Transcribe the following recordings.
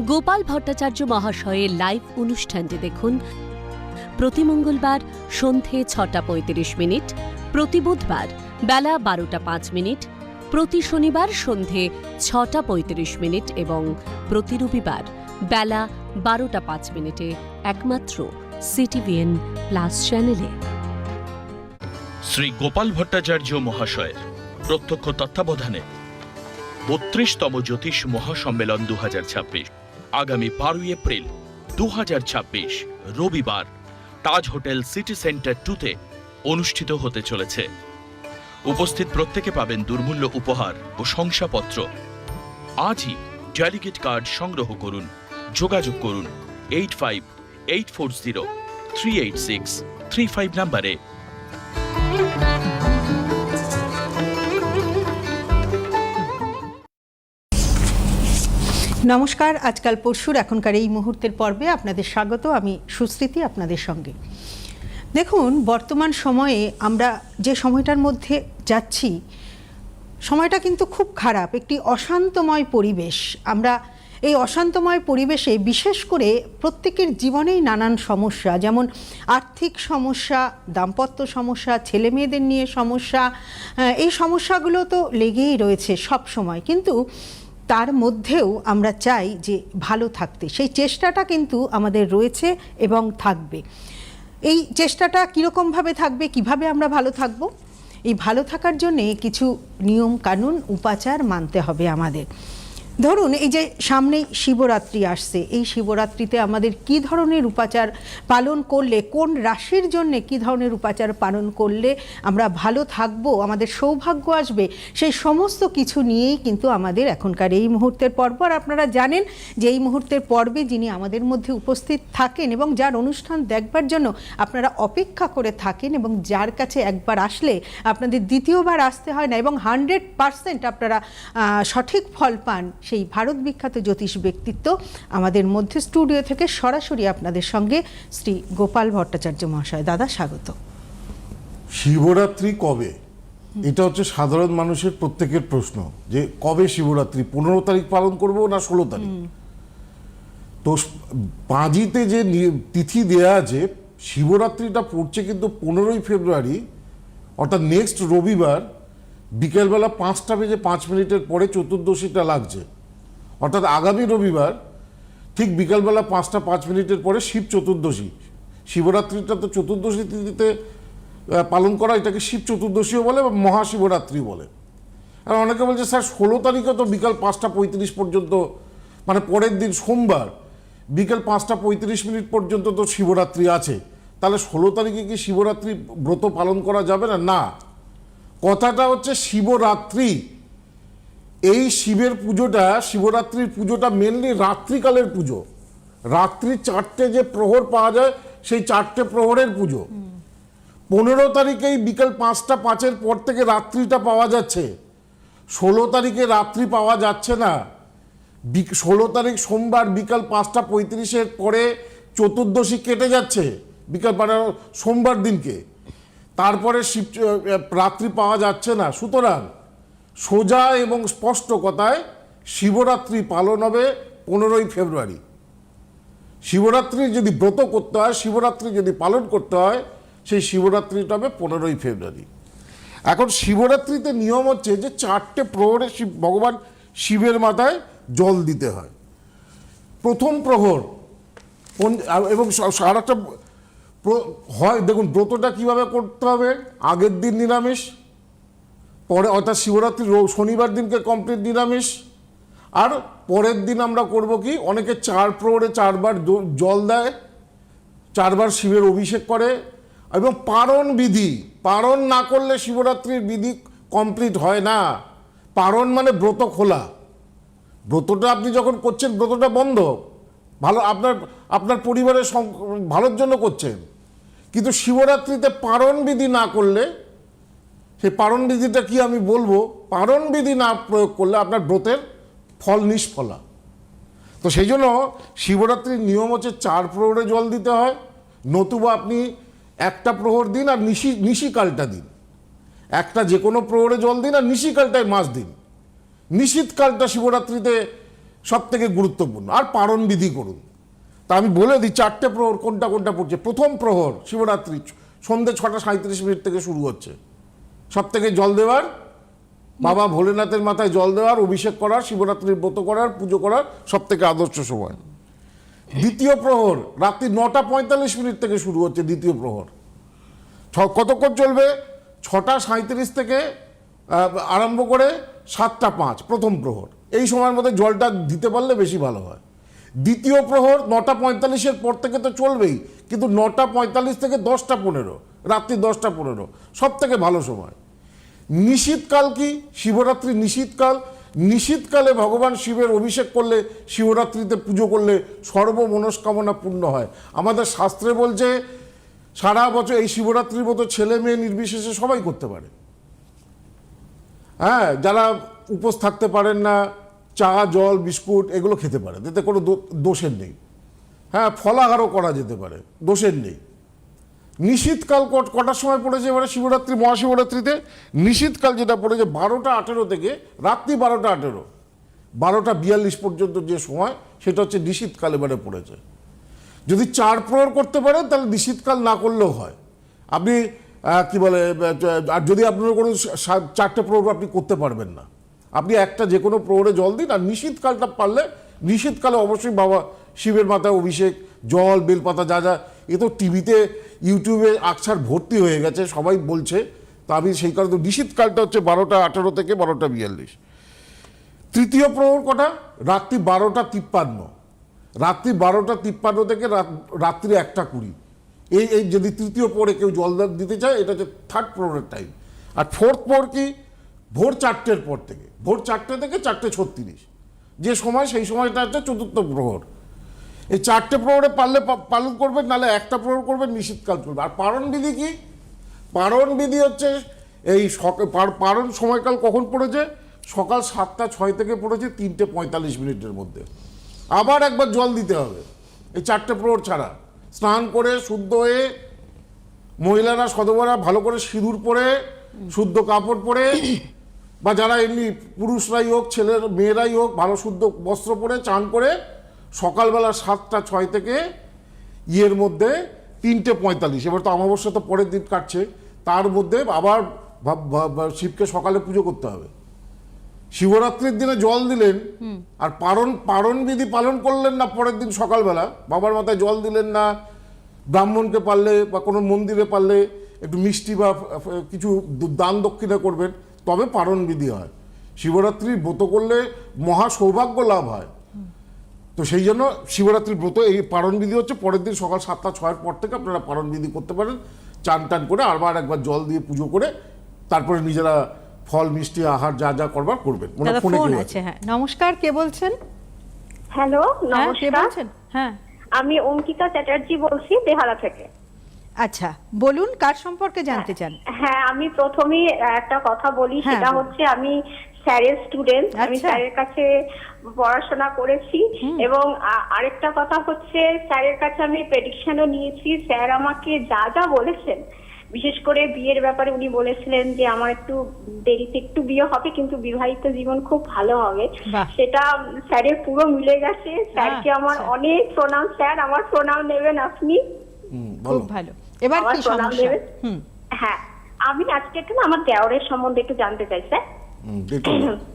গোপাল ভট্টাচার্য মহাশয়ের লাইভ অনুষ্ঠানটি দেখুন প্রতি মঙ্গলবার সন্ধে 6:35, প্রতি বুধবার বেলা 12:05, প্রতি শনিবার সন্ধে 6:35 এবং প্রতি রবিবার বেলা 12:05 একমাত্র সিটিভিএন প্লাস চ্যানেলে। শ্রী গোপাল ভট্টাচার্য মহাশয়ের প্রত্যক্ষ তত্ত্বাবধানে 32তম জ্যোতিষ মহাসম্মেলন 2026 আগামী 12 এপ্রিল 2026 রবিবার তাজ হোটেল সিটি সেন্টার 2-তে অনুষ্ঠিত হতে চলেছে। উপস্থিত প্রত্যেকে পাবেন দুর্মূল্য উপহার ও শংসাপত্র। আজই ডেলিগেট কার্ড সংগ্রহ করুন। যোগাযোগ করুন 8584038635 নম্বরে। নমস্কার, আজকাল পরশুর এখনকার এই মুহূর্তের পর্বে আপনাদের স্বাগত। আমি সুস্মৃতি আপনাদের সঙ্গে। দেখুন, বর্তমান সময়ে আমরা যে সময়টার মধ্যে যাচ্ছি, সময়টা কিন্তু খুব খারাপ, একটি অশান্তময় পরিবেশ। আমরা এই অশান্তময় পরিবেশে বিশেষ করে প্রত্যেকের জীবনেই নানান সমস্যা, যেমন আর্থিক সমস্যা, দাম্পত্য সমস্যা, ছেলে মেয়েদের নিয়ে সমস্যা, এই সমস্যাগুলো তো লেগেই রয়েছে সব সময়। কিন্তু তার মধ্যেও আমরা চাই যে ভালো থাকতে, সেই চেষ্টাটা কিন্তু আমাদের রয়েছে এবং থাকবে। এই চেষ্টাটা কীরকমভাবে থাকবে, কিভাবে আমরা ভালো থাকব? এই ভালো থাকার জন্যে কিছু নিয়ম কানুন উপাচার মানতে হবে আমাদের। ধরুন, এই যে সামনেই শিবরাত্রি আসছে, এই শিবরাত্রিতে আমাদের কি ধরনের উপাচার পালন করলে, কোন রাশির জন্যে কি ধরনের উপাচার পালন করলে আমরা ভালো থাকবো, আমাদের সৌভাগ্য আসবে, সেই সমস্ত কিছু নিয়েই কিন্তু আমাদের এখনকার এই মুহূর্তের পর্ব। আর আপনারা জানেন যে এই মুহূর্তের পর্বে যিনি আমাদের মধ্যে উপস্থিত থাকেন এবং যার অনুষ্ঠান দেখবার জন্য আপনারা অপেক্ষা করে থাকেন এবং যার কাছে একবার আসলে আপনাদের দ্বিতীয়বার আসতে হয় না এবং 100% আপনারা সঠিক ফল পান, সেই ভারত বিখ্যাত জ্যোতিষ ব্যক্তিত্ব আমাদের মধ্যে স্টুডিও থেকে সরাসরি আপনাদের সঙ্গে শ্রী গোপাল ভট্টাচার্য মহাশয়। দাদা, স্বাগত। শিবরাত্রি কবে, এটা হচ্ছে সাধারণ মানুষের প্রত্যেকের প্রশ্ন, যে কবে শিবরাত্রি, 15 তারিখ পালন করব না 16 তারিখ। তো পাঁজিতে যে তিথি দেয়া আছে, শিবরাত্রিটা পড়ছে কিন্তু 15ই ফেব্রুয়ারি, অর্থাৎ নেক্সট রবিবার বিকেলবেলা 5:05 পরে চতুর্দশীটা লাগছে। অর্থাৎ আগামী রবিবার ঠিক বিকালবেলা 5:05 পরে শিব চতুর্দশী। শিবরাত্রিটা তো চতুর্দশী তিথিতে পালন করা, এটাকে শিব চতুর্দশীও বলে বা মহাশিবরাত্রি বলে। আর অনেকে বলছে স্যার 16 তারিখে তো বিকাল 5:35 পর্যন্ত, মানে পরের দিন সোমবার বিকেল 5:35 পর্যন্ত তো শিবরাত্রি আছে, তাহলে 16 তারিখে কি শিবরাত্রি ব্রত পালন করা যাবে না? না, কথাটা হচ্ছে শিবরাত্রি। এই শিবের পুজোটা, শিবরাত্রির পুজোটা মেনলি রাত্রিকালের পুজো। রাত্রি 4টে যে প্রহর পাওয়া যায়, সেই 4টে প্রহরের পুজো। 15 তারিখেই বিকেল 5:05 পর থেকে রাত্রিটা পাওয়া যাচ্ছে। 16 তারিখে রাত্রি পাওয়া যাচ্ছে না। 16 তারিখ সোমবার বিকাল 5:35 পরে চতুর্দশী কেটে যাচ্ছে বিকাল সোমবার দিনকে, তারপরে শিব রাত্রি পাওয়া যাচ্ছে না। সুতরাং সোজা এবং স্পষ্ট কথায় শিবরাত্রি পালন হবে 15ই ফেব্রুয়ারি। শিবরাত্রি যদি ব্রত করতে হয়, শিবরাত্রি যদি পালন করতে হয়, সেই শিবরাত্রিটা হবে 15ই ফেব্রুয়ারি। এখন শিবরাত্রিতে নিয়ম হচ্ছে যে 4টে প্রহরে ভগবান শিবের মাথায় জল দিতে হয়। প্রথম প্রহর এবং আর একটা হয়, দেখুন ব্রতটা কিভাবে করতে হবে। আগের দিন নিরামিষ, পরে অর্থাৎ শিবরাত্রি শনিবার দিনকে কমপ্লিট নিরামিষ, আর পরের দিন আমরা করব কি, অনেকে 4 প্রহরে 4 বার জল দেয়, 4 বার শিবের অভিষেক করে। এবং পারণ বিধি, পারণ না করলে শিবরাত্রির বিধি কমপ্লিট হয় না। পারণ মানে ব্রত খোলা। ব্রতটা আপনি যখন করছেন, ব্রতটা বন্ধ, ভালো আপনার পরিবারের ভালোর জন্য করছেন, কিন্তু শিবরাত্রিতে পারণ বিধি না করলে, সেই পারণ বিধিটা কি আমি বলবো, পারণ বিধি না প্রয়োগ করলে আপনার ব্রতের ফল নিষ্ফলা। তো সেই জন্য শিবরাত্রির নিয়ম হচ্ছে 4 প্রহরে জল দিতে হয়, নতুবা আপনি একটা প্রহর দিন আর নিশিকালটা দিন। একটা যে কোনো প্রহরে জল দিন আর নিশিকালটায় মাছ দিন। নিশীতকালটা শিবরাত্রিতে সব থেকে গুরুত্বপূর্ণ। আর পারণ বিধি করুন। তা আমি বলে দিই 4টে প্রহর কোনটা কোনটা পড়ছে। প্রথম প্রহর শিবরাত্রি সন্ধ্যে 6:37 থেকে শুরু হচ্ছে। সব থেকে জল দেওয়ার, বাবা ভোলেনাথের মাথায় জল দেওয়ার, অভিষেক করার, শিবরাত্রির ব্রত করার, পুজো করার সব থেকে আদর্শ সময়। দ্বিতীয় প্রহর রাত্রি 9:45 থেকে শুরু হচ্ছে। দ্বিতীয় প্রহর কতক্ষণ চলবে? 6:37 থেকে আরম্ভ করে 7:05 প্রথম প্রহর। এই সময়ের মধ্যে জলটা দিতে পারলে বেশি ভালো হয়। দ্বিতীয় প্রহর 9:45 পর থেকে তো চলবেই, কিন্তু 9:45 থেকে 10:15 রাত্রি 10:15 সব থেকে ভালো সময়। নিশীথকাল কি? শিবরাত্রি নিশীথকাল। নিশীথকালে ভগবান শিবের অভিষেক করলে, শিবরাত্রিতে পুজো করলে সর্ব মনস্কামনা পূর্ণ হয়। আমাদের শাস্ত্রে বলছে সারা বছর এই শিবরাত্রির মতো ছেলে মেয়ে নির্বিশেষে সবাই করতে পারে। হ্যাঁ, যারা উপোস থাকতে পারেন না, চা জল বিস্কুট এগুলো খেতে পারে, এতে কোনো দোষের নেই। হ্যাঁ, ফলাহারও করা যেতে পারে, দোষের নেই। নিশীথকাল কটার সময় পড়েছে এবারে শিবরাত্রি মহাশিবরাত্রিতে? নিশীথকাল যেটা পড়েছে 12:18 থেকে রাত্রি 12:18 12:42 পর্যন্ত যে সময়, সেটা হচ্ছে নিশীথকাল এবারে পড়েছে। যদি 4 প্রহর করতে পারেন তাহলে নিশীথকাল না করলেও হয়। আপনি কি বলে, আর যদি আপনার কোনো 4টে প্রহর আপনি করতে পারবেন না, আপনি একটা যে কোনো প্রহরে জল দিন। আর নিশীথকালটা পারলে, নিশীথকালে অবশ্যই বাবা শিবের মাথায় অভিষেক, জল বেলপাতা যা যা, এ তো টিভিতে ইউটিউবে আকছার ভর্তি হয়ে গেছে, সবাই বলছে। তা আমি সেই কারণে নিশীথকালটা হচ্ছে 12:18 থেকে 12:42। তৃতীয় প্রহর কটা? রাত্রি 12:53 রাত্রি 12:53 থেকে রাত্রি 1:20। এই যদি তৃতীয় প্রহরে কেউ জল দিতে চায়, এটা হচ্ছে থার্ড প্রহরের টাইম। আর ফোর্থ প্রহর কি? ভোর 4টের পর থেকে, ভোর 4টে থেকে 4:36 যে সময়, সেই সময়টা হচ্ছে চতুর্থ প্রহর। এই 4টে প্রহরে পারলে পালন করবেন, নাহলে একটা প্রহর করবেন, নিশীথকাল চলবে। আর পারণ বিধি কি? পারণ বিধি হচ্ছে এই পারণ সময়কাল কখন পড়েছে? সকাল 7:06 থেকে পড়েছে 3:45 মধ্যে। আবার একবার জল দিতে হবে এই 4টে প্রহর ছাড়া। স্নান করে শুদ্ধ হয়ে, মহিলারা সধবারা ভালো করে সিঁদুর পরে, শুদ্ধ কাপড় পরে, বা যারা এমনি পুরুষরাই হোক, ছেলের মেয়েরাই হোক, ভালো শুদ্ধ বস্ত্র পরে চান করে সকালবেলা 7:06 থেকে ইয়ের মধ্যে 3:45, এবার তো অমাবস্যা তো পরের দিন কাটছে, তার মধ্যে আবার শিবকে সকালে পুজো করতে হবে। শিবরাত্রির দিনে জল দিলেন আর পারণ বিধি পালন করলেন না, পরের দিন সকালবেলা বাবার মাথায় জল দিলেন না, ব্রাহ্মণকে পারলে বা কোনো মন্দিরে পারলে একটু মিষ্টি বা কিছু দান দক্ষিণা করবেন, তবে পারণ বিধি হয়। শিবরাত্রির ব্রত করলে মহা সৌভাগ্য লাভ হয়। তো সেই জন্য শিবরাত্রির ব্রত, এই পারণ বিধি হচ্ছে পরের দিন সকাল 7:06 পর থেকে আপনারা পারণ বিধি করতে পারেন। চান টান করে আবার একবার জল দিয়ে পুজো করে তারপরে নিজেরা ফল মিষ্টি আহার যা যা করবার করবেন। ফোন আছে। হ্যাঁ, নমস্কার, কে বলছেন? হ্যালো, কে নমস্কার। বলছেন? হ্যাঁ, আমি অঙ্কিতা চ্যাটার্জি বলছি, বেহালা থেকে। আচ্ছা, বলুন কার সম্পর্কে জানতে চান? হ্যাঁ, আমি প্রথমেই একটা কথা বলি, হ্যাঁ, সেটা হচ্ছে আমি স্যারের স্টুডেন্ট, আমি আচ্ছা। স্যারের কাছে পড়াশোনা করেছি। এবং আরেকটা কথা হচ্ছে, স্যারের কাছে আমি প্রেডিকশনও নিয়েছি। স্যার আমাকে যা যা বলেছেন, বিশেষ করে বিয়ের ব্যাপারে উনি বলেছিলেন যে আমার একটু দেরিতে একটু বিয়ে হবে, কিন্তু বিবাহিত জীবন খুব ভালো হবে। বাহ। সেটা স্যারের পুরো মিলে গেছে। স্যারকে আমার অনেক প্রণাম। স্যার, আমার প্রণাম নেবেন আপনি। খুব ভালো। এবার আমার কি প্রণাম সমস্যা? নেবেন। হ্যাঁ, আমি আজকে একটু আমার দেওরের সম্বন্ধে একটু জানতে চাই স্যার।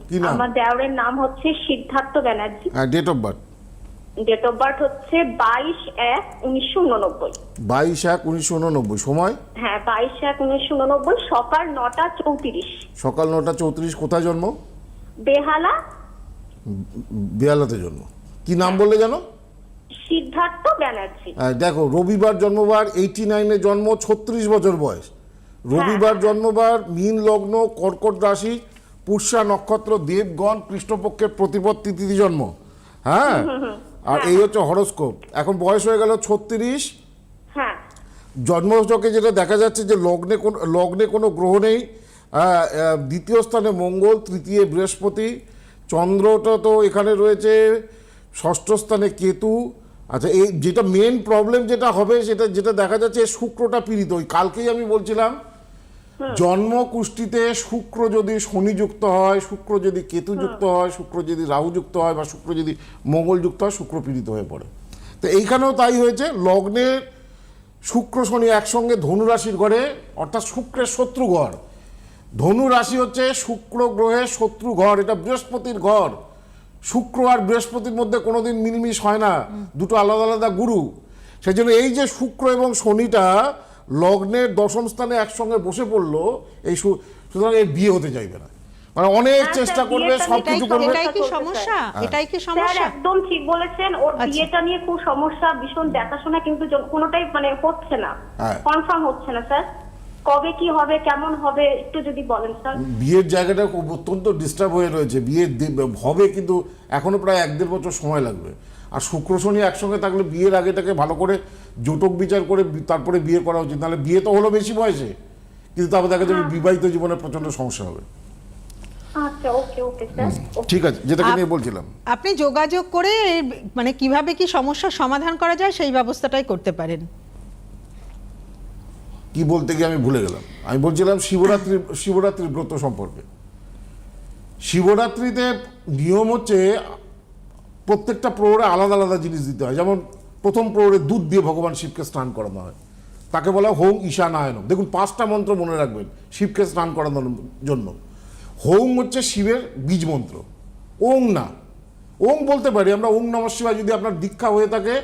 কি নাম? আমার দেওরের নাম হচ্ছে Siddhartha Banerjee. Date of birth? Date of birth হচ্ছে 22/1/1989। 22/1/1989। সময়? হ্যাঁ, 22/1/1989, সকাল 9:34। সকাল 9:34। কোথায় জন্ম? বেহালা। বেহালাতে জন্ম। কি নাম বললে জানো? সিদ্ধার্থ ব্যানার্জি। দেখো, রবিবার জন্মবার, 89-এ জন্ম, 36 বছর বয়স। রবিবার জন্মবার, মীন লগ্ন, কর্কট রাশি, পুষ্যা নক্ষত্র, দেবগণ, কৃষ্ণপক্ষের প্রতিপদ তিথি জন্ম। হ্যাঁ, আর এই হচ্ছে হরোস্কোপ। এখন বয়স হয়ে গেল 36। হ্যাঁ, জন্মচকে যেটা দেখা যাচ্ছে যে লগ্নে কোনো গ্রহ নেই। দ্বিতীয় স্থানে মঙ্গল, তৃতীয় বৃহস্পতি, চন্দ্রটা তো এখানে রয়েছে, ষষ্ঠ স্থানে কেতু। আচ্ছা, এই যেটা মেন প্রবলেম যেটা হবে, যেটা দেখা যাচ্ছে শুক্রটা পীড়িত। ওই কালকেই আমি বলছিলাম জন্ম কুষ্টিতে শুক্র যদি শনিযুক্ত হয়, শুক্র যদি কেতুযুক্ত হয়, শুক্র যদি রাহুযুক্ত হয়, বা শুক্র যদি মঙ্গলযুক্ত হয়, শুক্র পীড়িত হয়ে পড়ে। তো এইখানেও তাই হয়েছে। লগ্নের শুক্র শনি একসঙ্গে ধনু রাশির ঘরে, অর্থাৎ শুক্রের শত্রু ঘর। ধনু রাশি হচ্ছে শুক্র গ্রহের শত্রু ঘর, এটা বৃহস্পতির ঘর। শুক্র আর বৃহস্পতির মধ্যে কোনোদিন মিলমিশ হয় না, দুটো আলাদা আলাদা গুরু। সেই জন্য এই যে শুক্র এবং শনিটা লগ্নের দশম স্থানে একসঙ্গে বসে পড়লো, এই সুতরাং এর বিয়ে হতে চাইবে না, মানে অনেক হ্যাঁ, চেষ্টা স্যার, করবে, বিয়েটা সবকিছু নিয়ে করবে। এটাই কি সমস্যা? এটাই কি স্যার সমস্যা? একদম ঠিক বলেছেন, ওর আচ্ছা। বিয়েটা নিয়ে খুব সমস্যা, ভীষণ দেখাশোনা, কিন্তু কোনোটাই মানে হচ্ছে না, হ্যাঁ। কনফার্ম হচ্ছে না। স্যার কবে কি হবে, কেমন হবে, একটু যদি বলেন স্যার। বিয়ের জায়গাটা খুব অত্যন্ত ডিস্টার্ব হয়ে রয়েছে। বিয়ে হবে, কিন্তু এখনো প্রায় 1-1.5 বছর সময় লাগবে। আর শুক্র শনি একসঙ্গে থাকলে বিয়ের আগেটাকে ভালো করে জোটক বিচার করে তারপরে বিয়ে করা উচিত, নাহলে বিয়ে তো হলো বেশি বয়সে, কিন্তু তারপর দেখা যাবে বিবাহিত জীবনে প্রচন্ড সমস্যা হবে। আচ্ছা, ওকে ওকে স্যার। ঠিক আছে, যেটাকে নিয়ে বলছিলাম, আপনি যোগাযোগ করে মানে কিভাবে কি সমস্যার সমাধান করা যায় সেই ব্যবস্থাটাই করতে পারেন। কি বলতে গিয়ে আমি ভুলে গেলাম। আমি বলছিলাম শিবরাত্রি ব্রত সম্পর্কে। শিবরাত্রিতে নিয়ম হচ্ছে প্রত্যেকটা প্রহরে আলাদা আলাদা জিনিস দিতে হয়। যেমন প্রথম প্রহরে দুধ দিয়ে ভগবান শিবকে স্নান করানো হয়, তাকে বলা হয় হোম ঈশানায়নম। দেখুন 5টা মন্ত্র মনে রাখবেন শিবকে স্নান করানোর জন্য। হোম হচ্ছে শিবের বীজ মন্ত্র, ওং না। ওং বলতে পারি আমরা, ওং নমঃ শিবায় যদি আপনার দীক্ষা হয়ে থাকে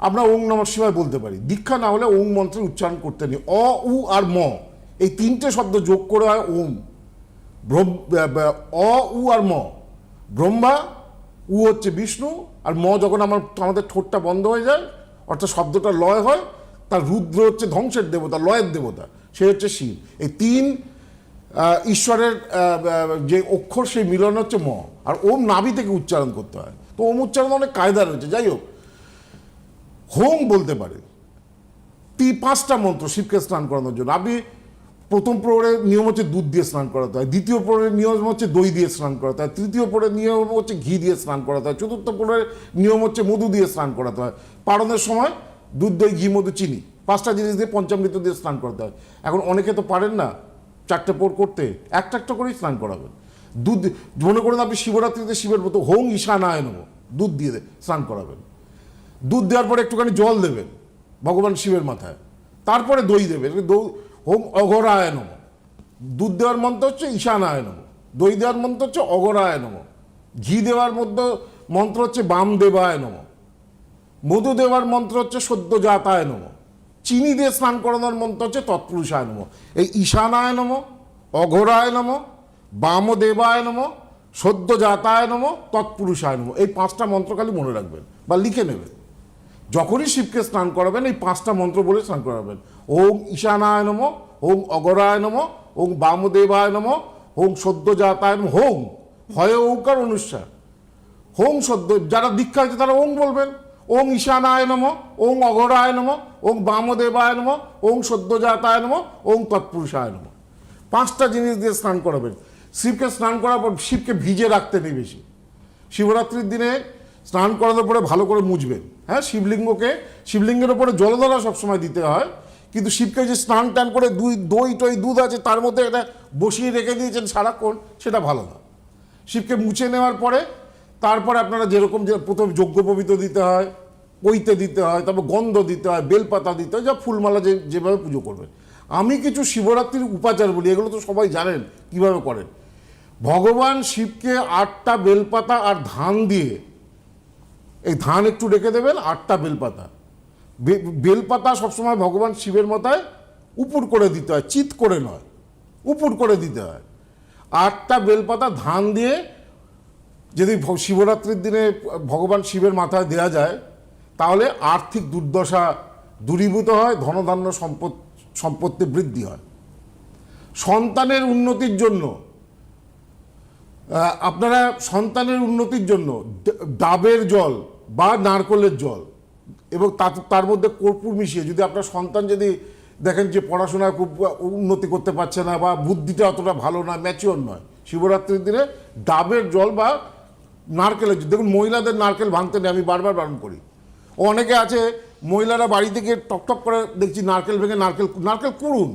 আমরা ওং নমঃ শিবায় বলতে পারি। দীক্ষা না হলে ওং মন্ত্রের উচ্চারণ করতে নেই। অ, উ আর ম, এই 3টে শব্দ যোগ করে হয় ওম। অ, উ আর ম, ব্রহ্মা, উ হচ্ছে বিষ্ণু, আর ম যখন আমাদের ঠোঁটটা বন্ধ হয়ে যায়, অর্থাৎ শব্দটা লয় হয়, তার রুদ্র হচ্ছে ধ্বংসের দেবতা, লয়ের দেবতা, সে হচ্ছে শিব। এই 3 ঈশ্বরের যে অক্ষর, সেই মিলন হচ্ছে ম। আর ওম নাভি থেকে উচ্চারণ করতে হয়। তো ওম উচ্চারণ অনেক কায়দা রয়েছে। যাই হোক, হোম বলতে পারে 5টা মন্ত্র শিবকে স্নান করানোর জন্য। আপনি প্রথম প্রহরের নিয়ম হচ্ছে দুধ দিয়ে স্নান করাতে হয়, দ্বিতীয় প্রহরের নিয়ম হচ্ছে দই দিয়ে স্নান করাতে হয়, তৃতীয় প্রহরের নিয়ম হচ্ছে ঘি দিয়ে স্নান করাতে হয়, চতুর্থ প্রহরের নিয়ম হচ্ছে মধু দিয়ে স্নান করাতে হয়। পারণের সময় দুধ, দই, ঘি, মধু, চিনি 5টা জিনিস দিয়ে পঞ্চামৃত দিয়ে স্নান করাতে হয়। এখন অনেকে তো পারেন না 4টে প্রহর করতে, একটা করেই স্নান করাবেন। দুধ মনে করেন আপনি শিবরাত্রিতে শিবের মতো হোম ঈশানায়নম দুধ দিয়ে স্নান করাবেন। দুধ দেওয়ার পরে একটুখানি জল দেবেন ভগবান শিবের মাথায়, তারপরে দই দেবেন। হোম অঘরায়নম। দুধ দেওয়ার মন্ত্র হচ্ছে ঈশানায়নম, দই দেওয়ার মন্ত্র হচ্ছে অঘরায়নম, ঘি দেওয়ার মন্ত্র হচ্ছে বামদেবায়নম, মধু দেওয়ার মন্ত্র হচ্ছে সদ্যজাতায়নম, চিনি দিয়ে স্নান করানোর মন্ত্র হচ্ছে তৎপুরুষায়নম। এই ঈশানায়নম, অঘরায়নম, বামদেবায়নম, সদ্যজাতায়নম, তৎপুরুষায়নম, এই 5টা মন্ত্র খালি মনে রাখবেন বা লিখে নেবেন। যখনই শিবকে স্নান করাবেন এই 5টা মন্ত্র বলে স্নান করাবেন। ওম ঈশানায় নম, ওম অগরায় নম, ওম বামদেবায় নম, ওম সদ্যজাতায় নম। হোম হয় ঔকার অনুস্বার, হোম সদ্য। যারা দীক্ষা হয়েছে তারা ওং বলবেন। ওং ঈশানায় নম, ওং অগরায় নম, ওং বামদেবায় নম, ওং সদ্যজাতায় নম, ওং তৎপুরুষায় নম। 5টা জিনিস দিয়ে স্নান করাবেন। শিবকে স্নান করার পর শিবকে ভিজে রাখতে নেই বেশি। শিবরাত্রির দিনে স্নান করানোর পরে ভালো করে মুছবেন। হ্যাঁ, শিবলিঙ্গের ওপরে জলধারা সবসময় দিতে হয়, কিন্তু শিবকে যে স্নান টান করে দই টই দুধ আছে তার মধ্যে এটা বসিয়ে রেখে দিয়েছেন সারাক্ষণ, সেটা ভালো না। শিবকে মুছে নেওয়ার পরে তারপরে আপনারা যেরকম যে প্রথম যজ্ঞোপবীত দিতে হয়, পৈতে দিতে হয়, তারপর গন্ধ দিতে হয়, বেলপাতা দিতে হয়, যা ফুলমালা যেভাবে পুজো করবেন। আমি কিছু শিবরাত্রির উপাচার বলি, এগুলো তো সবাই জানেন কিভাবে করেন। ভগবান শিবকে 8টা বেলপাতা আর ধান দিয়ে, এই ধান একটু রেখে দেবেন, 8টা বেলপাতা। বেলপাতা সবসময় ভগবান শিবের মাথায় উপুর করে দিতে হয়, চিৎ করে নয়, উপুর করে দিতে হয়। 8টা বেলপাতা ধান দিয়ে যদি শিবরাত্রির দিনে ভগবান শিবের মাথায় দেয়া যায়, তাহলে আর্থিক দুর্দশা দূরীভূত হয়, ধনধান্য সম্পত্তি বৃদ্ধি হয়। সন্তানের উন্নতির জন্য আপনারা ডাবের জল বা নারকেলের জল এবং তার মধ্যে কর্পূর মিশিয়ে, যদি আপনার সন্তান যদি দেখেন যে পড়াশোনায় খুব উন্নতি করতে পারছে না বা বুদ্ধিটা অতটা ভালো না, ম্যাচিওর নয়, শিবরাত্রির দিনে ডাবের জল বা নারকেলের জল। দেখুন, মহিলাদের নারকেল ভাঙতে নেই, আমি বারবার বারণ করি। অনেকে আছে মহিলারা বাড়ি থেকে টকটক করে দেখছি নারকেল ভেঙে নারকেল কুড়ুন,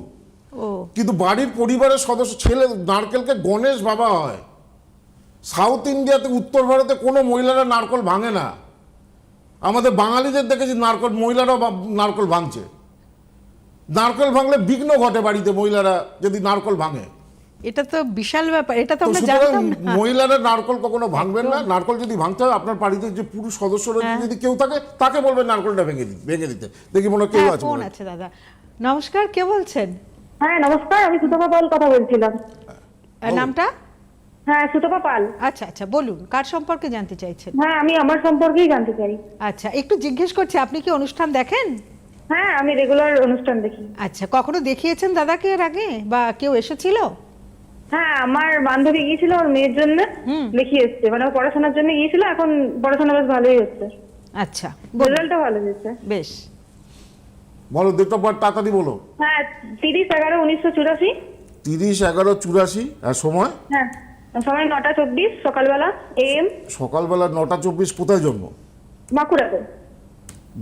ও কিন্তু বাড়ির পরিবারের সদস্য ছেলে নারকেলকে গণেশ বাবা হয়। সাউথ ইন্ডিয়াতে, উত্তর ভারতে কোনো মহিলারা নারকেল ভাঙে না। আমাদের বাঙালিদের দেখেছি মহিলারাও নারকেল ভাঙছে। নারকেল ভাঙলে বিঘ্ন ঘটে বাড়িতে, মহিলারা যদি নারকেল ভাঙে। এটা তো বিশাল ব্যাপার, এটা তো তো আমরা সুতরাং জানতাম না। মহিলারা নারকেল কখনো ভাঙবেন না। নারকেল যদি ভাঙতে হয়, আপনার বাড়িতে যে পুরুষ সদস্যরা যদি কেউ থাকে, তাকে বলবেন নারকেলটা ভেঙে দিতে। দেখি মনে হয় কেউ হ্যাঁ, আছে ফোন মনে হয়। আছে দাদা। নমস্কার, কে বলছেন? হ্যাঁ নমস্কার, আমি সুতপা পাল কথা বলছিলাম। নামটা? হ্যাঁ সুতপা পাল। আচ্ছা আচ্ছা, বলুন কার সম্পর্কে জানতে চাইছেন? হ্যাঁ আমি আমার সম্পর্কেই জানতে চাই। আচ্ছা, একটু জিজ্ঞেস করছি, আপনি কি অনুষ্ঠান দেখেন? হ্যাঁ আমি রেগুলার অনুষ্ঠান দেখি। আচ্ছা, কখনো দেখিয়েছেন দাদাকে এর আগে, বা কেউ এসেছিল? হ্যাঁ আমার বান্ধবী গিয়েছিল ওর মেয়ের জন্য, দেখিয়ে এসছে। মানে ও পড়াশোনার জন্য গিয়েছিল, এখন পড়াশোনা বেশ ভালোই হচ্ছে, আচ্ছা, বলুন। রেজাল্টও ভালো হয়েছে। বেশ, বলো, ডেট অফ বার্থ তাড়াতাড়ি বলো। হ্যাঁ 30/11/1984। 30/11/84। আর সময়? হ্যাঁ সময় 9টা 24 সকালবেলা AM। সকালবেলা 9টা 24। কোথায় জন্ম? বাঁকুড়াতে।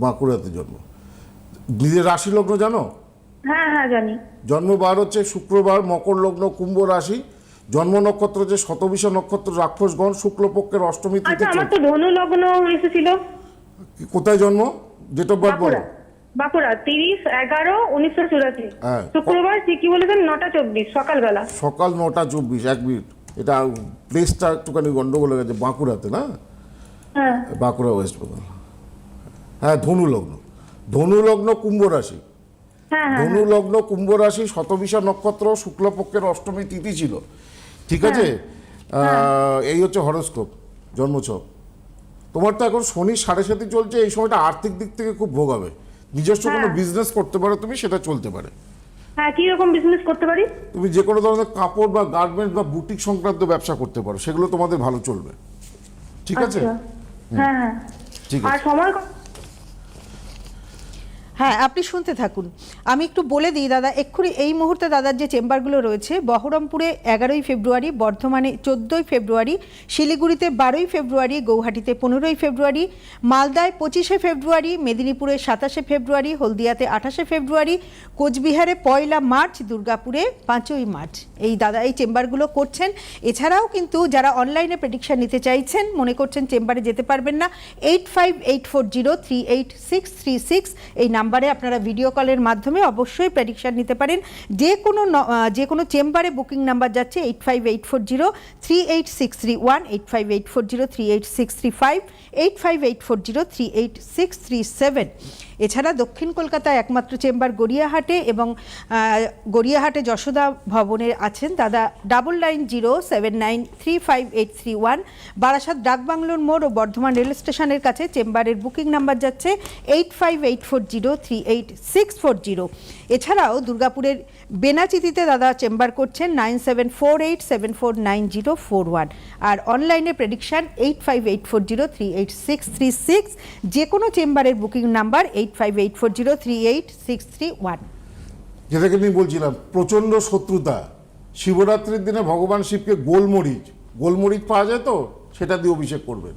বাঁকুড়াতে জন্ম। নিজের রাশি লগ্ন জানো? হ্যাঁ হ্যাঁ জানি। জন্মবার হচ্ছে শুক্রবার, মকর লগ্ন, কুম্ভ রাশি। জন্ম নক্ষত্র হচ্ছে শতবিষা নক্ষত্র, রাক্ষসগণ, শুক্লপক্ষের অষ্টমী আচ্ছা তিথি। আমার তো ধনু লগ্ন এসেছিল। কোথায় জন্ম? ডেট অফ বার্থ বলো। বাঁকুড়া 30/11/1984। হ্যাঁ। শুক্রবার ঠিকই বলেছেন, 9টা 24 সকালবেলা। সকাল 9টা 24। 1 মিনিট, এটা প্লেসটা একটুখানি গন্ডগোল হয়ে গেছে। বাঁকুড়াতে না? হ্যাঁ বাঁকুড়া, ওয়েস্ট বেঙ্গল। হ্যাঁ, ধনু লগ্ন। ধনু লগ্ন, কুম্ভ রাশি। হ্যাঁ হ্যাঁ ধনু লগ্ন, কুম্ভ রাশি, শতবিষা নক্ষত্র, শুক্লপক্ষের অষ্টমী তিথি ছিল। ঠিক আছে? এই হচ্ছে হরোস্কোপ, জন্মছক। তোমার তো এখন শনি 7.5 চলছে। এই সময়টা আর্থিক দিক থেকে খুব ভোগাবে। নিজস্ব কোনো বিজনেস করতে পারো তুমি, সেটা চলতে পারে। হ্যাঁ কি রকম বিজনেস করতে পারি? তুমি যে কোনো ধরনের কাপড় বা গার্মেন্টস বা বুটিক সংক্রান্ত ব্যবসা করতে পারো, সেগুলো তোমাদের ভালো চলবে। ঠিক আছে? আচ্ছা, হ্যাঁ হ্যাঁ। ঠিক আর আছে। সময় হ্যাঁ আপনি শুনতে থাকুন। আমি একটু বলে দিই দাদা, এক্ষুনি এই মুহূর্তে দাদার যে চেম্বারগুলো রয়েছে, বহরমপুরে 11ই ফেব্রুয়ারি, বর্ধমানে 14ই ফেব্রুয়ারি, শিলিগুড়িতে 12ই ফেব্রুয়ারি, গৌহাটিতে 15ই ফেব্রুয়ারি, মালদায় 25শে ফেব্রুয়ারি, মেদিনীপুরে 27শে ফেব্রুয়ারি, হলদিয়াতে 28শে ফেব্রুয়ারি, কোচবিহারে 1 মার্চ, দুর্গাপুরে 5ই মার্চ। এই দাদা এই চেম্বারগুলো করছেন। এছাড়াও কিন্তু যারা অনলাইনে প্রেডিকশন নিতে চাইছেন, মনে করছেন চেম্বারে যেতে পারবেন না, 8584038636 এই নাম্বারে আপনারা ভিডিও কলের মাধ্যমে অবশ্যই প্রেডিকশন নিতে পারেন। যে কোনো চেম্বারে বুকিং নাম্বার যাচ্ছে 8584038631, 8584038635, 8584038637। এছাড়া দক্ষিণ কলকাতায় একমাত্র চেম্বার গড়িয়াহাটে, এবং গড়িয়াহাটে যশোদা ভবনে আছেন দাদা 9907935831। বারাসাত ডাকবাংলোর মোড় ও বর্ধমান রেল স্টেশনের কাছে চেম্বারের বুকিং নাম্বার যাচ্ছে 8584038640। এছাড়াও দুর্গাপুরের বেনাচিতিতে দাদা চেম্বার করছেন 9748749041। আর অনলাইনে প্রেডিকশন 8584038636। যে কোনো চেম্বারের বুকিং নাম্বার 8584038631। যেটাকে আমি বলছিলাম, প্রচণ্ড শত্রুতা। শিবরাত্রির দিনে ভগবান শিবকে গোলমরিচ পাওয়া যায় তো, সেটা দিয়ে অভিষেক করবেন।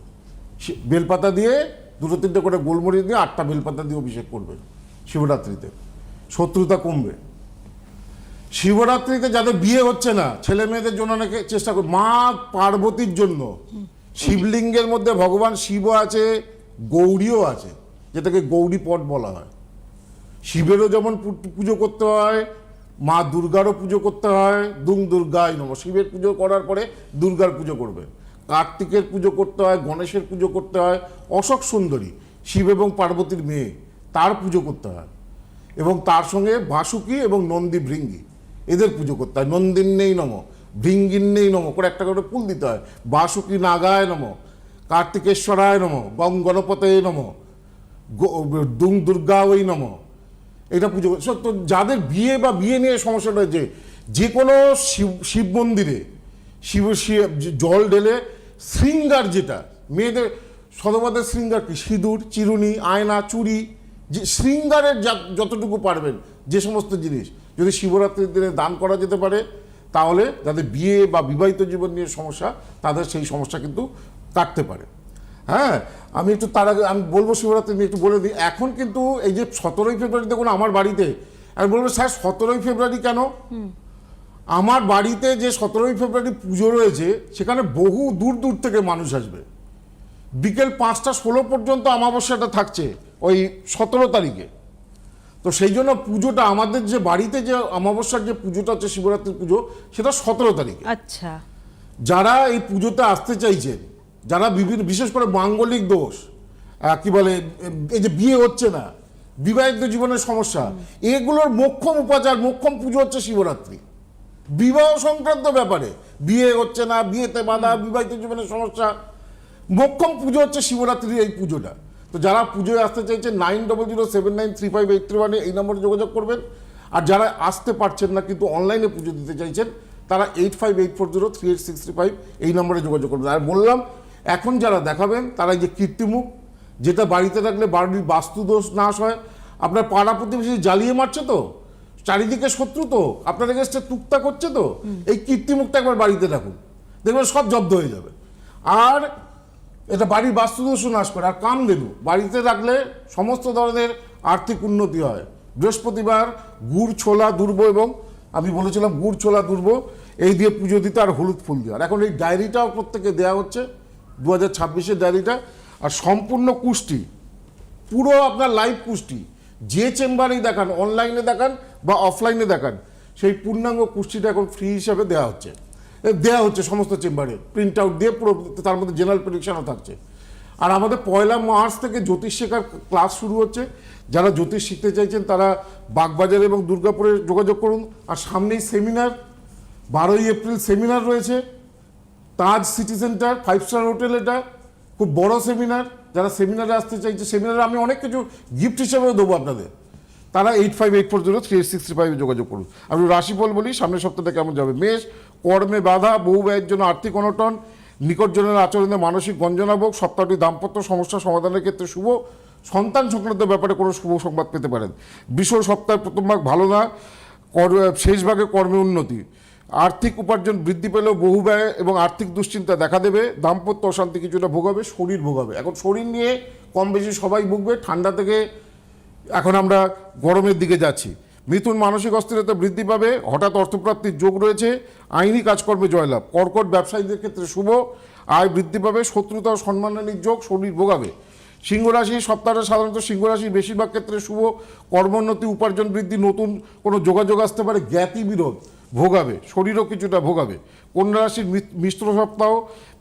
বেলপাতা দিয়ে 2-3টে করে গোলমরিচ দিয়ে 8টা বেলপাতা দিয়ে অভিষেক করবেন শিবরাত্রিতে। শত্রুতা কমবে। শিবরাত্রিতে যাদের বিয়ে হচ্ছে না, ছেলে মেয়েদের জন্য অনেকে চেষ্টা করে। মা পার্বতীর জন্য শিবলিঙ্গের মধ্যে ভগবান শিব আছে, গৌরীও আছে, যেটাকে গৌরী পট বলা হয়। শিবেরও যেমন পুজো করতে হয়, মা দুর্গারও পুজো করতে হয়। দুর্গায় নমঃ। শিবের পুজো করার পরে দুর্গার পুজো করবে। কার্তিকের পুজো করতে হয়, গণেশের পুজো করতে হয়। অশোক সুন্দরী, শিব এবং পার্বতীর মেয়ে, তার পুজো করতে হয়। এবং তার সঙ্গে বাসুকি এবং নন্দী ভৃঙ্গি, এদের পুজো করতে হয়। নন্দিন্যেই নমঃ, ভৃঙ্গিন্যেই নমঃ করে একটা করে ফুল দিতে হয়। বাসুকি নাগায় নমঃ, কার্তিকেশ্বরায় নমঃ, গণপতে নমঃ, দুর্গা ওই নমঃ। এটা পুজো। তো যাদের বিয়ে নিয়ে সমস্যা রয়েছে, যে কোনো শিব মন্দিরে জল ঢেলে শৃঙ্গার, যেটা মেয়েদের সদবাদের শৃঙ্গার কি, সিঁদুর, চিরুনি, আয়না, চুড়ি, যে শৃঙ্গারের যতটুকু পারবেন যে সমস্ত জিনিস যদি শিবরাত্রির দিনে দান করা যেতে পারে, তাহলে যাদের বিয়ে বা বিবাহিত জীবন নিয়ে সমস্যা, তাদের সেই সমস্যা কিন্তু কাটতে পারে। হ্যাঁ, আমি একটু তার আগে আমি বলবো শিবরাত্রি নিয়ে একটু বলে দিই। এখন কিন্তু এই যে 17ই ফেব্রুয়ারি দেখুন, আমার বাড়িতে আর বলবো স্যার 17ই ফেব্রুয়ারি কেন? আমার বাড়িতে যে 17ই ফেব্রুয়ারি পুজো রয়েছে সেখানে বহু দূর দূর থেকে মানুষ আসবে। বিকেল 5টা 16 পর্যন্ত অমাবস্যাটা থাকছে ওই 17 তারিখে। তো সেই জন্য পুজোটা আমাদের যে বাড়িতে যে অমাবস্যার যে পুজোটা হচ্ছে শিবরাত্রির পুজো, সেটা 17 তারিখে। আচ্ছা, যারা এই পুজোতে আসতে চাইছেন, যারা বিভিন্ন বিশেষ করে মাঙ্গলিক দোষ, কি বলে এই যে বিয়ে হচ্ছে না, বিবাহিত জীবনের সমস্যা, এগুলোর মোক্ষম উপাচার, মোক্ষম পুজো হচ্ছে শিবরাত্রি। বিবাহ সংক্রান্ত ব্যাপারে, বিয়ে হচ্ছে না, বিয়েতে বাধা, বিবাহিত জীবনের সমস্যা, মোক্ষম পুজো হচ্ছে শিবরাত্রির এই পুজোটা। তো যারা পুজোয় আসতে চাইছেন 9007935831 এই নম্বরে যোগাযোগ করবেন। আর যারা আসতে পারছেন না কিন্তু অনলাইনে পুজো দিতে চাইছেন, তারা 8584038635 এই নম্বরে যোগাযোগ করবেন। আর বললাম, এখন যারা দেখাবেন তারা এই যে কীর্তিমুখ, যেটা বাড়িতে রাখলে বাড়ির বাস্তুদোষ নাশ হয়। আপনার পাড়া প্রতিবেশী জ্বালিয়ে মারছে তো, চারিদিকে শত্রু তো, আপনার এগেস্টে তুকতাক হচ্ছে তো, এই কীর্তিমুখটা একবার বাড়িতে রাখুন, দেখবেন সব জব্দ হয়ে যাবে। আর এটা বাড়ির বাস্তুদোষও নাশ করে। আর কামধেনু বাড়িতে রাখলে সমস্ত ধরনের আর্থিক উন্নতি হয়। বৃহস্পতিবার গুড় ছোলা দুর্ব, এবং আমি বলেছিলাম গুড় ছোলা দুর্ব এই দিয়ে পুজো দিতে, আর হলুদ ফুল দেওয়ার। এখন এই ডায়েরিটাও প্রত্যেকে দেওয়া হচ্ছে, 2026-এর ডায়েরিটা। আর সম্পূর্ণ কুষ্টি, পুরো আপনার লাইভ কুষ্টি, যে চেম্বারেই দেখান, অনলাইনে দেখান বা অফলাইনে দেখান, সেই পূর্ণাঙ্গ কুষ্টিটা এখন ফ্রি হিসাবে দেওয়া হচ্ছে সমস্ত চেম্বারে, প্রিন্ট আউট দিয়ে পুরো, তার মধ্যে জেনারেল প্রেডিকশনও থাকছে। আর আমাদের 1 মার্চ থেকে জ্যোতিষ শেখার ক্লাস শুরু হচ্ছে। যারা জ্যোতিষ শিখতে চাইছেন তারা বাগবাজার এবং দুর্গাপুরে যোগাযোগ করুন। আর সামনেই সেমিনার, 12ই এপ্রিল সেমিনার রয়েছে, তাজ সিটি সেন্টার 5 স্টার হোটেল, এটা খুব বড় সেমিনার। যারা সেমিনারে আসতে চাইছে, সেমিনারে আমি অনেক কিছু গিফট হিসেবেও দেবো আপনাদের, তারা 8584038635 যোগাযোগ করুন। আমি রাশিফল বলি, সামনের সপ্তাহটা কেমন যাবে। মেষ, কর্মে বাধা, বহু ব্যয়ের জন্য আর্থিক অনটন, নিকটজনের আচরণে মানসিক গঞ্জনাভোগ, সপ্তাহটি দাম্পত্য সমস্যা সমাধানের ক্ষেত্রে শুভ, সন্তান সংক্রান্ত ব্যাপারে কোনো শুভ সংবাদ পেতে পারেন। বৃষ, সপ্তাহের প্রথম ভাগ ভালো না, শেষ ভাগে কর্মে উন্নতি, আর্থিক উপার্জন বৃদ্ধি পেলেও বহু ব্যয় এবং আর্থিক দুশ্চিন্তা দেখা দেবে। দাম্পত্য অশান্তি কিছুটা ভোগাবে, শরীর ভোগাবে। এখন শরীর নিয়ে কম বেশি সবাই ভুগবে, ঠান্ডা থেকে এখন আমরা গরমের দিকে যাচ্ছি। মিথুন, মানসিক অস্থিরতা বৃদ্ধি পাবে, হঠাৎ অর্থপ্রাপ্তির যোগ রয়েছে, আইনি কাজকর্মে জয়লাভ। কর্কট, ব্যবসায়ীদের ক্ষেত্রে শুভ, আয় বৃদ্ধি পাবে, শত্রুতা ও সম্মানহানির যোগ, শরীর ভোগাবে। সিংহ রাশি, সপ্তাহটা সাধারণত সিংহ রাশির বেশিরভাগ ক্ষেত্রে শুভ, কর্মোন্নতি, উপার্জন বৃদ্ধি, নতুন কোনো যোগাযোগ আসতে পারে, জ্ঞাতি বিরোধ ভোগাবে, শরীরও কিছুটা ভোগাবে। কন্যা রাশির মিশ্র সপ্তাহ,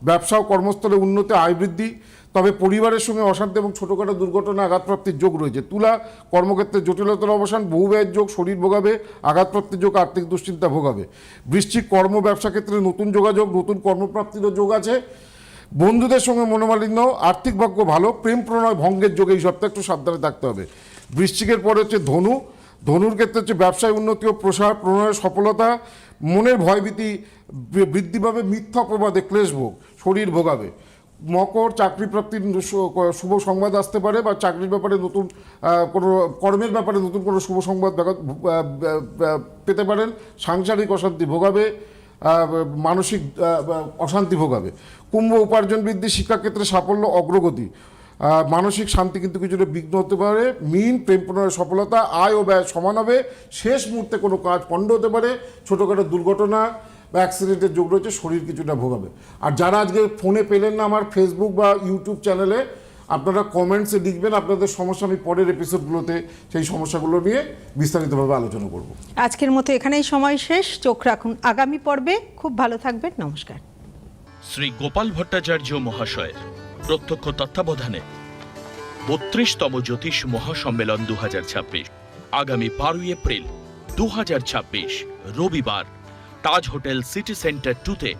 ব্যবসা ও কর্মস্থলে উন্নতি, আয় বৃদ্ধি, তবে পরিবারের সঙ্গে অশান্তি এবং ছোটোখাটো দুর্ঘটনা, আঘাতপ্রাপ্তির যোগ রয়েছে। তুলা, কর্মক্ষেত্রে জটিলতার অবসান, বহু ব্যয়ের যোগ, শরীর ভোগাবে, আঘাতপ্রাপ্তির যোগ, আর্থিক দুশ্চিন্তা ভোগাবে। বৃশ্চিক, কর্ম ব্যবসা ক্ষেত্রে নতুন যোগাযোগ, নতুন কর্মপ্রাপ্তিরও যোগ আছে। বন্ধুদের সঙ্গে মনোমালিন্য, আর্থিক ভাগ্য ভালো, প্রেম প্রণয় ভঙ্গের যোগে এই সপ্তাহে একটু সাবধানে থাকতে হবে। বৃশ্চিকের পরে হচ্ছে ধনু, ধনুর ক্ষেত্রে হচ্ছে ব্যবসায় উন্নতি ও প্রসার, প্রণয়ের সফলতা, মনের ভয়ভীতি বৃদ্ধি পাবে, মিথ্যা প্রবাদে ক্লেশভোগ, শরীর ভোগাবে। মকর, চাকরি প্রাপ্তির শুভ সংবাদ আসতে পারে, বা চাকরির ব্যাপারে নতুন কোনো কর্মের ব্যাপারে নতুন কোনো শুভ সংবাদ পেতে পারেন। সাংসারিক অশান্তি ভোগাবে, মানসিক অশান্তি ভোগাবে। কুম্ভ, উপার্জন বৃদ্ধি, শিক্ষাক্ষেত্রে সাফল্য, অগ্রগতি, মানসিক শান্তি কিন্তু কিছুটা বিঘ্ন হতে পারে। মীন, প্রেম প্রণয়ের সফলতা, আয় ও ব্যয় সমান হবে, শেষ মুহূর্তে কোনো কাজ পণ্ড হতে পারে, ছোটোখাটো দুর্ঘটনা বা অ্যাক্সিডেন্টের যোগ রয়েছে, শরীর কিছুটা ভোগাবে। আর যারা আজকে ফোনে পেলেন না আমার ফেসবুক বা ইউটিউব চ্যানেলে, আপনারা কমেন্টসে লিখবেন আপনাদের সমস্যা, আমি পরের এপিসোডগুলোতে সেই সমস্যাগুলো নিয়ে বিস্তারিতভাবে আলোচনা করব। আজকের মতো এখানেই সময় শেষ। চোখ রাখুন আগামী পর্বে। খুব ভালো থাকবেন। নমস্কার। শ্রী গোপাল ভট্টাচার্য মহাশয়ের প্রত্যক্ষ তত্ত্বাবধানে 32তম জ্যোতিষ মহাসম্মেলন 2026 আগামী 12 এপ্রিল 2026 রবিবার তাজ হোটেল সিটি সেন্টার 2-তে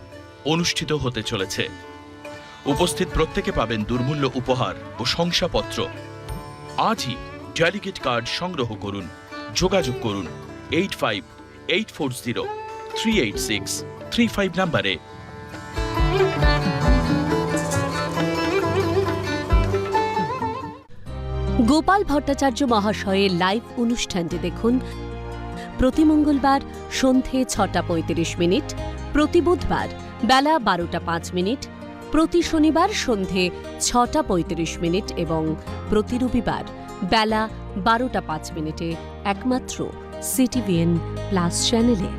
অনুষ্ঠিত হতে চলেছে। উপস্থিত প্রত্যেকে পাবেন দুর্মূল্য উপহার ও শংসাপত্র। আজই ডেলিগেট কার্ড সংগ্রহ করুন। যোগাযোগ করুন 8584038635 নম্বরে। গোপাল ভট্টাচার্য মহাশয়ের লাইভ অনুষ্ঠানটি দেখুন প্রতি মঙ্গলবার সন্ধে 6:35, প্রতি বুধবার বেলা 12:05, প্রতি শনিবার সন্ধে 6:35 এবং প্রতি রবিবার বেলা 12:05 একমাত্র সিটিভিএন প্লাস চ্যানেলে।